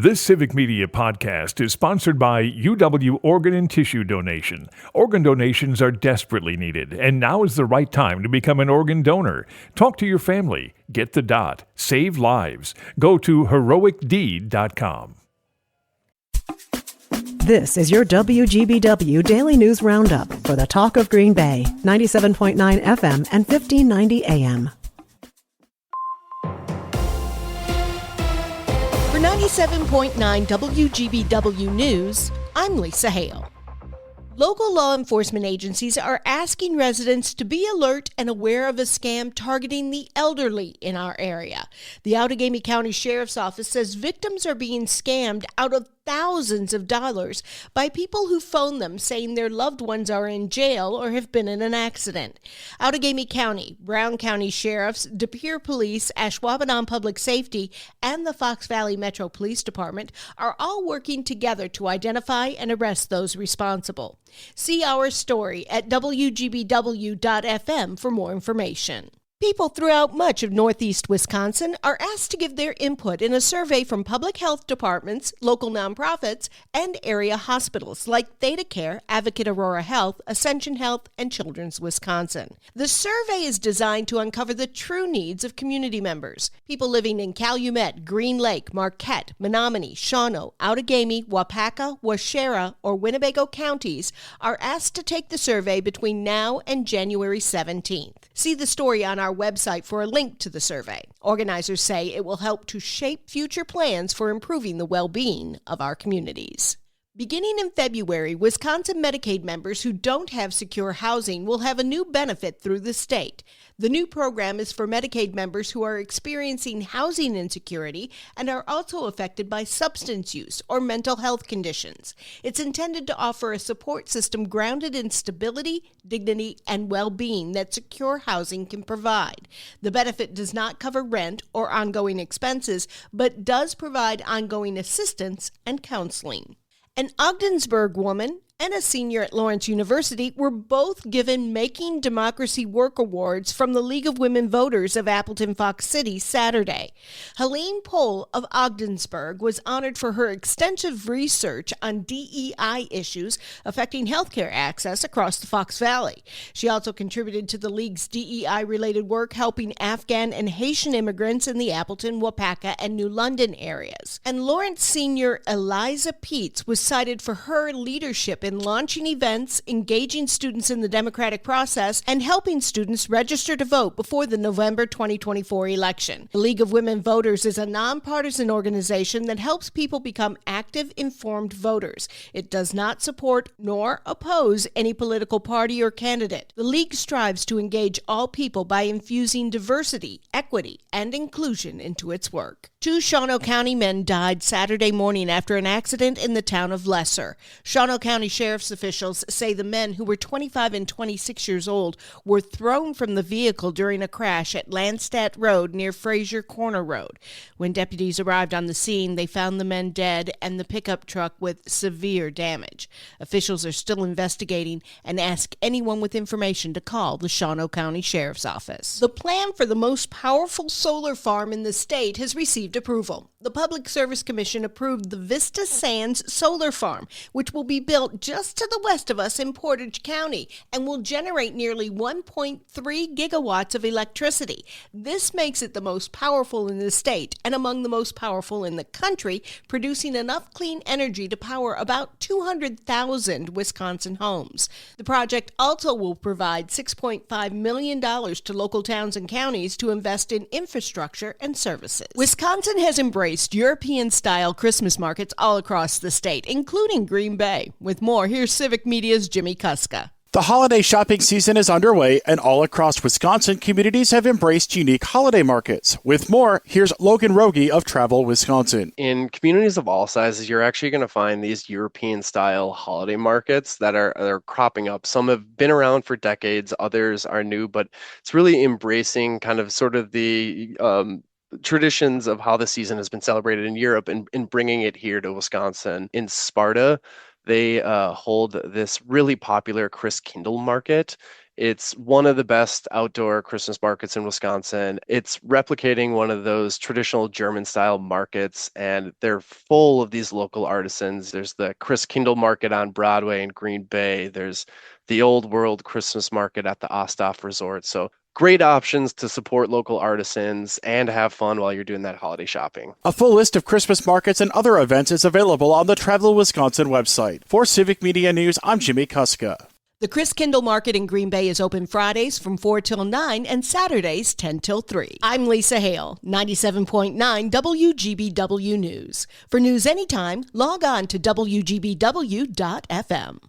This Civic Media podcast is sponsored by UW Organ and Tissue Donation. Organ donations are desperately needed, and now is the right time to become an organ donor. Talk to your family. Get the dot. Save lives. Go to heroicdeed.com. This is your WGBW Daily News Roundup for the Talk of Green Bay, 97.9 FM and 1590 AM. For 97.9 WGBW News, I'm Lisa Hale. Local law enforcement agencies are asking residents to be alert and aware of a scam targeting the elderly in our area. The Outagamie County Sheriff's Office says victims are being scammed out of thousands of dollars by people who phone them saying their loved ones are in jail or have been in an accident. Outagamie County, Brown County Sheriffs, De Pere Police, Ashwaubenon Public Safety, and the Fox Valley Metro Police Department are all working together to identify and arrest those responsible. See our story at WGBW.FM for more information. People throughout much of northeast Wisconsin are asked to give their input in a survey from public health departments, local nonprofits, and area hospitals like Theta Care, Advocate Aurora Health, Ascension Health, and Children's Wisconsin. The survey is designed to uncover the true needs of community members. People living in Calumet, Green Lake, Marquette, Menominee, Shawano, Outagamie, Wapaka, Waushara, or Winnebago counties are asked to take the survey between now and January 17th. See the story on our website for a link to the survey. Organizers say it will help to shape future plans for improving the well-being of our communities. Beginning in February, Wisconsin Medicaid members who don't have secure housing will have a new benefit through the state. The new program is for Medicaid members who are experiencing housing insecurity and are also affected by substance use or mental health conditions. It's intended to offer a support system grounded in stability, dignity, and well-being that secure housing can provide. The benefit does not cover rent or ongoing expenses, but does provide ongoing assistance and counseling. An Ogdensburg woman and a senior at Lawrence University were both given Making Democracy Work Awards from the League of Women Voters of Appleton Fox City Saturday. Helene Pohl of Ogdensburg was honored for her extensive research on DEI issues affecting healthcare access across the Fox Valley. She also contributed to the League's DEI-related work helping Afghan and Haitian immigrants in the Appleton, Wapaka, and New London areas. And Lawrence senior Eliza Peets was cited for her leadership in launching events, engaging students in the democratic process, and helping students register to vote before the November 2024 election. The League of Women Voters is a nonpartisan organization that helps people become active, informed voters. It does not support nor oppose any political party or candidate. The League strives to engage all people by infusing diversity, equity, and inclusion into its work. 2 Shawano County men died Saturday morning after an accident in the town of Lesser. Shawano County Sheriff's officials say the men, who were 25 and 26 years old, were thrown from the vehicle during a crash at Landstadt Road near Fraser Corner Road. When deputies arrived on the scene, they found the men dead and the pickup truck with severe damage. Officials are still investigating and ask anyone with information to call the Shawano County Sheriff's Office. The plan for the most powerful solar farm in the state has received approval. The Public Service Commission approved the Vista Sands Solar Farm, which will be built just to the west of us in Portage County and will generate nearly 1.3 gigawatts of electricity. This makes it the most powerful in the state and among the most powerful in the country, producing enough clean energy to power about 200,000 Wisconsin homes. The project also will provide $6.5 million to local towns and counties to invest in infrastructure and services. Wisconsin has embraced European-style Christmas markets all across the state, including Green Bay. With more, here's Civic Media's Jimmy Kuska. The holiday shopping season is underway, and all across Wisconsin, communities have embraced unique holiday markets. With more, here's Logan Rogie of Travel Wisconsin. In communities of all sizes, you're actually going to find these European-style holiday markets that are cropping up. Some have been around for decades, others are new, but it's really embracing kind of sort of the traditions of how the season has been celebrated in Europe and bringing it here to Wisconsin. In Sparta, they hold this really popular Christkindl market It's one of the best outdoor Christmas markets in Wisconsin. It's replicating one of those traditional German-style markets, and they're full of these local artisans. There's the Chris Kindle Market on Broadway in Green Bay. There's the Old World Christmas Market at the Osthoff Resort. So great options to support local artisans and have fun while you're doing that holiday shopping. A full list of Christmas markets and other events is available on the Travel Wisconsin website. For Civic Media News, I'm Jimmy Kuska. The Chris Kindle Market in Green Bay is open Fridays from 4 till 9 and Saturdays 10 till 3. I'm Lisa Hale, 97.9 WGBW News. For news anytime, log on to WGBW.FM.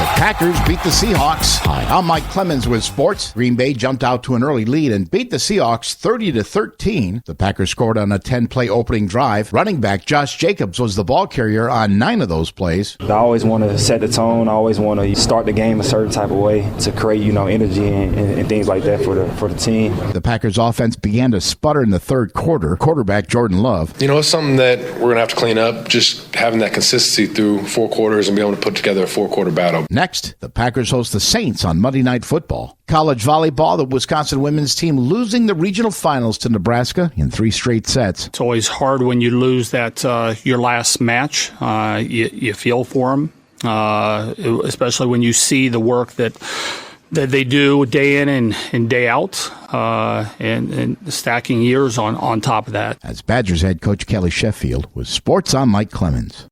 The Packers beat the Seahawks. Hi, I'm Mike Clemens with sports. Green Bay jumped out to an early lead and beat the Seahawks 30-13. The Packers scored on a 10-play opening drive. Running back Josh Jacobs was the ball carrier on 9 of those plays. I always want to set the tone. I always want to start the game a certain type of way to create, energy and things like that for the team. The Packers offense began to sputter in the third quarter. Quarterback Jordan Love. It's something that we're going to have to clean up, just having that consistency through 4 quarters and be able to put together a 4-quarter battle. Next, the Packers host the Saints on Monday Night Football. College volleyball, the Wisconsin women's team losing the regional finals to Nebraska in 3 straight sets. It's always hard when you lose that your last match. You feel for them, especially when you see the work that they do day in and day out, and stacking years on top of that. As Badgers head coach Kelly Sheffield with Sports, I'm Mike Clemens.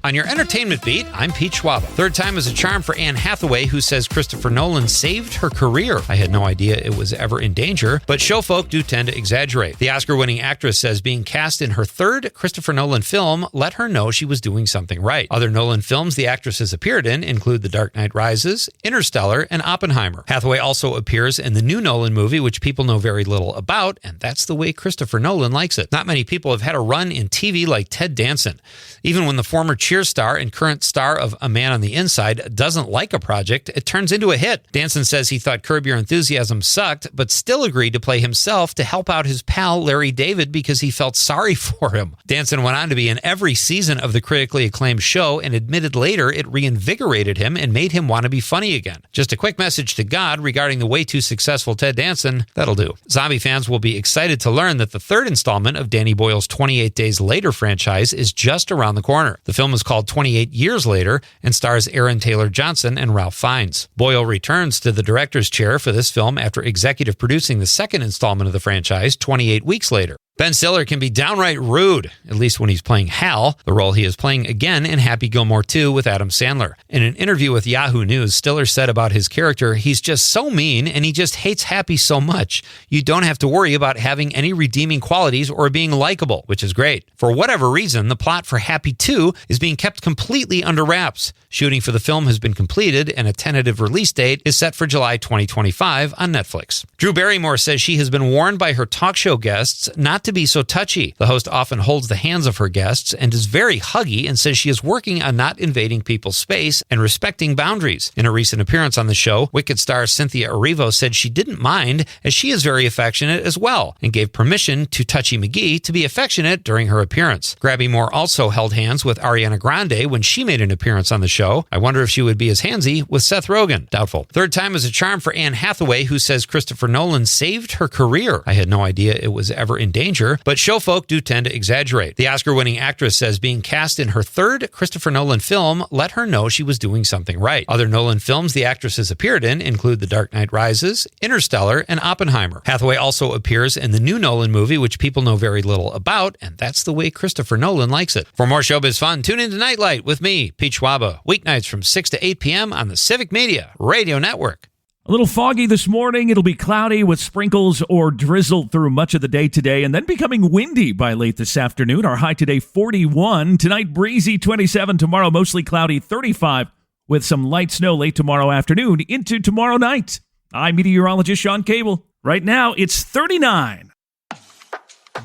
On your entertainment beat, I'm Pete Schwab. Third time is a charm for Anne Hathaway, who says Christopher Nolan saved her career. I had no idea it was ever in danger, but show folk do tend to exaggerate. The Oscar-winning actress says being cast in her third Christopher Nolan film let her know she was doing something right. Other Nolan films the actress has appeared in include The Dark Knight Rises, Interstellar, and Oppenheimer. Hathaway also appears in the new Nolan movie, which people know very little about, and that's the way Christopher Nolan likes it. Not many people have had a run in TV like Ted Danson. Even when the former Cheers star and current star of A Man on the Inside doesn't like a project, it turns into a hit. Danson says he thought Curb Your Enthusiasm sucked, but still agreed to play himself to help out his pal Larry David because he felt sorry for him. Danson went on to be in every season of the critically acclaimed show and admitted later it reinvigorated him and made him want to be funny again. Just a quick message to God regarding the way too successful Ted Danson, that'll do. Zombie fans will be excited to learn that the third installment of Danny Boyle's 28 Days Later franchise is just around the corner. The film is called 28 Years Later and stars Aaron Taylor Johnson and Ralph Fiennes. Boyle returns to the director's chair for this film after executive producing the second installment of the franchise 28 weeks later. Ben Stiller can be downright rude, at least when he's playing Hal, the role he is playing again in Happy Gilmore 2 with Adam Sandler. In an interview with Yahoo News, Stiller said about his character, he's just so mean and he just hates Happy so much. You don't have to worry about having any redeeming qualities or being likable, which is great. For whatever reason, the plot for Happy 2 is being kept completely under wraps. Shooting for the film has been completed and a tentative release date is set for July 2025 on Netflix. Drew Barrymore says she has been warned by her talk show guests not to be so touchy. The host often holds the hands of her guests and is very huggy and says she is working on not invading people's space and respecting boundaries. In a recent appearance on the show, Wicked star Cynthia Erivo said she didn't mind as she is very affectionate as well and gave permission to Touchy McGee to be affectionate during her appearance. Grabby Moore also held hands with Ariana Grande when she made an appearance on the show. I wonder if she would be as handsy with Seth Rogen. Doubtful. Third time is a charm for Anne Hathaway, who says Christopher Nolan saved her career. I had no idea it was ever in danger, but show folk do tend to exaggerate. The Oscar-winning actress says being cast in her third Christopher Nolan film let her know she was doing something right. Other Nolan films the actress has appeared in include The Dark Knight Rises, Interstellar, and Oppenheimer. Hathaway also appears in the new Nolan movie, which people know very little about, and that's the way Christopher Nolan likes it. For more showbiz fun, tune in to Nightlight with me, Pete Schwaba, weeknights from 6 to 8 p.m. on the Civic Media Radio Network. A little foggy this morning. It'll be cloudy with sprinkles or drizzle through much of the day today, and then becoming windy by late this afternoon. Our high today, 41. Tonight, breezy, 27. Tomorrow, mostly cloudy, 35, with some light snow late tomorrow afternoon into tomorrow night. I'm meteorologist Sean Cable. Right now, it's 39.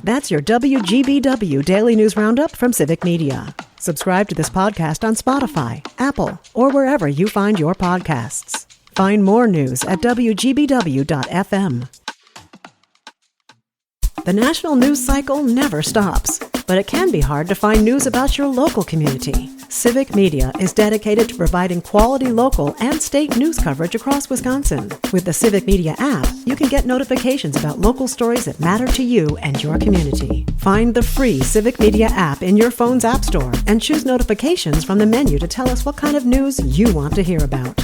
That's your WGBW Daily News Roundup from Civic Media. Subscribe to this podcast on Spotify, Apple, or wherever you find your podcasts. Find more news at WGBW.FM. The national news cycle never stops, but it can be hard to find news about your local community. Civic Media is dedicated to providing quality local and state news coverage across Wisconsin. With the Civic Media app, you can get notifications about local stories that matter to you and your community. Find the free Civic Media app in your phone's app store and choose notifications from the menu to tell us what kind of news you want to hear about.